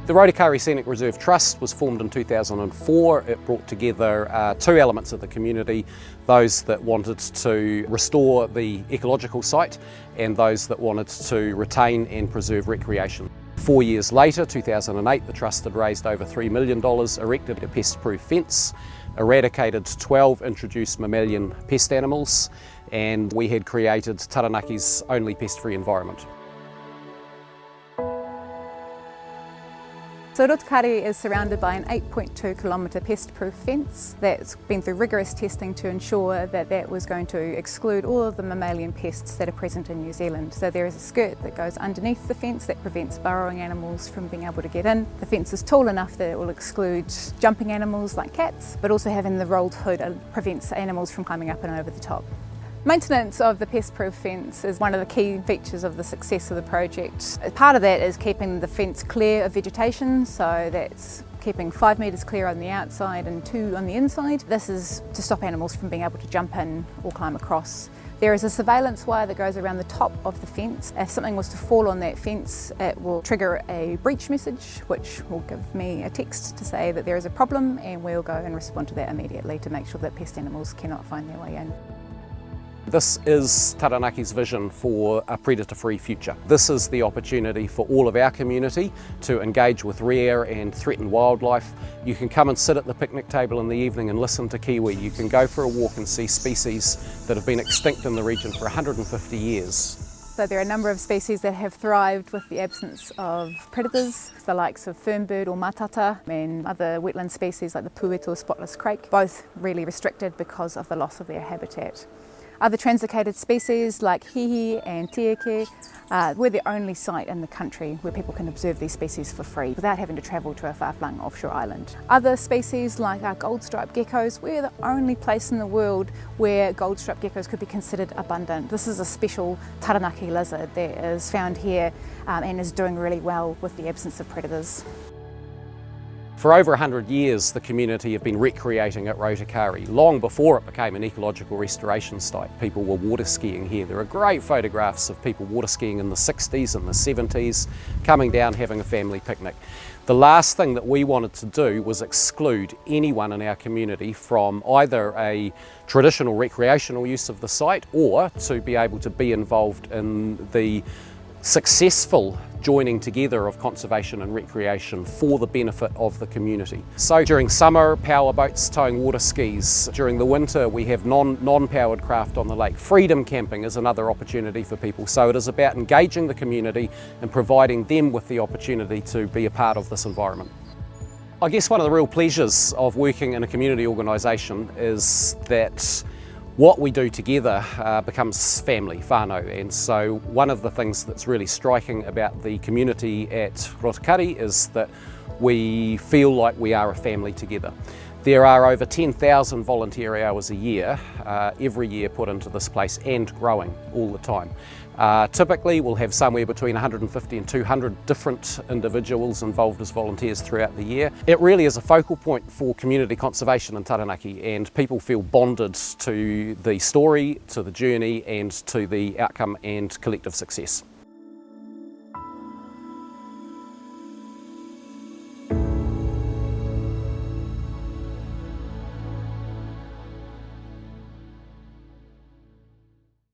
The Rotokare Scenic Reserve Trust was formed in 2004. It brought together two elements of the community, those that wanted to restore the ecological site and those that wanted to retain and preserve recreation. 4 years later, 2008, the Trust had raised over $3 million, erected a pest-proof fence, eradicated 12 introduced mammalian pest animals, and we had created Taranaki's only pest-free environment. So Rotokare is surrounded by an 8.2 kilometre pest-proof fence that's been through rigorous testing to ensure that that was going to exclude all of the mammalian pests that are present in New Zealand. So there is a skirt that goes underneath the fence that prevents burrowing animals from being able to get in. The fence is tall enough that it will exclude jumping animals like cats, but also having the rolled hood prevents animals from climbing up and over the top. Maintenance of the pest-proof fence is one of the key features of the success of the project. Part of that is keeping the fence clear of vegetation, so that's keeping 5 metres clear on the outside and 2 on the inside. This is to stop animals from being able to jump in or climb across. There is a surveillance wire that goes around the top of the fence. If something was to fall on that fence, it will trigger a breach message, which will give me a text to say that there is a problem, and we'll go and respond to that immediately to make sure that pest animals cannot find their way in. This is Taranaki's vision for a predator-free future. This is the opportunity for all of our community to engage with rare and threatened wildlife. You can come and sit at the picnic table in the evening and listen to kiwi. You can go for a walk and see species that have been extinct in the region for 150 years. So there are a number of species that have thrived with the absence of predators, the likes of fernbird or matata, and other wetland species like the pueto spotless crake, both really restricted because of the loss of their habitat. Other translocated species like hihi and tieke, we're the only site in the country where people can observe these species for free without having to travel to a far-flung offshore island. Other species like our gold-striped geckos, we're the only place in the world where gold-striped geckos could be considered abundant. This is a special Taranaki lizard that is found here and is doing really well with the absence of predators. For over 100 years, the community have been recreating at Rotokare. Long before it became an ecological restoration site, people were water skiing here. There are great photographs of people water skiing in the 60s and the 70s, coming down, having a family picnic. The last thing that we wanted to do was exclude anyone in our community from either a traditional recreational use of the site or to be able to be involved in the successful joining together of conservation and recreation for the benefit of the community. So during summer, power boats towing water skis. During the winter, we have non-powered craft on the lake. Freedom camping is another opportunity for people. So it is about engaging the community and providing them with the opportunity to be a part of this environment. I guess one of the real pleasures of working in a community organisation is that what we do together becomes family, whānau, and so one of the things that's really striking about the community at Rotokare is that we feel like we are a family together. There are over 10,000 volunteer hours a year, every year put into this place and growing all the time. Typically we'll have somewhere between 150 and 200 different individuals involved as volunteers throughout the year. It really is a focal point for community conservation in Taranaki, and people feel bonded to the story, to the journey and to the outcome and collective success.